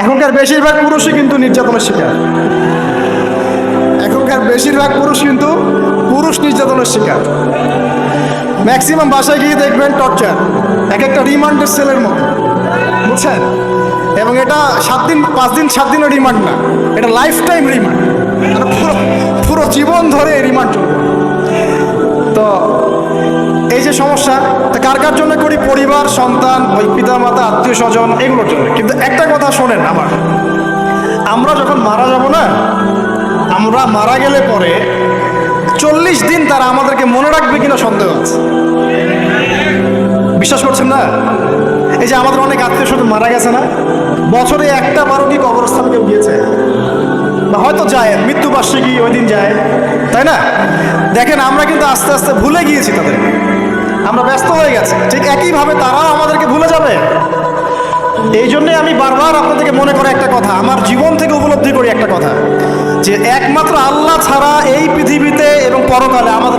এখনকার বেশিরভাগ পুরুষই কিন্তু নির্যাতনের শিকার। এখনকার বেশিরভাগ পুরুষ কিন্তু পুরুষ নির্যাতনের শিকার। ম্যাক্সিমাম বাসায় গিয়ে দেখবেন টর্চার, এক একটা রিমান্ডের সেলের মতো, বুঝছেন? এবং এটা 7 দিন 5 দিন 7 দিনের রিমান্ড না, এটা লাইফ টাইম রিমান্ড, মানে পুরো পুরো জীবন ধরে রিমান্ড চলবে। তো এই যে সমস্যা, তা কার কার জন্য করি? পরিবার, সন্তান, ওই পিতা মাতা, আত্মীয় স্বজন, এগুলোর জন্য। কিন্তু একটা কথা শোনেন আমার, আমরা যখন মারা যাব না, আমরা মারা গেলে পরে 40 দিন তারা আমাদেরকে মনে রাখবে কিনা সন্দেহ আছে। বিশ্বাস করছেন না? এই যে আমাদের অনেক আত্মীয় স্বজন মারা গেছে না, বছরে একটা বারো কি কবরস্থান কেউ গিয়েছে? বা হয়তো যায়, মৃত্যুবার্ষিকী ওই দিন যায়, তাই না? দেখেন আমরা কিন্তু আস্তে আস্তে ভুলে গিয়েছি তাদের, আমরা ব্যস্ত হয়ে গেছি। ঠিক একইভাবে তারাও আমাদেরকে ভুলে যাবে। এই জন্যে আমি বারবার আপনাদেরকে মনে করে একটা কথা, আমার জীবন থেকে উপলব্ধি করি একটা কথা, যে একমাত্র আল্লাহ ছাড়া এই পৃথিবীতে এবং পরকালে আমাদের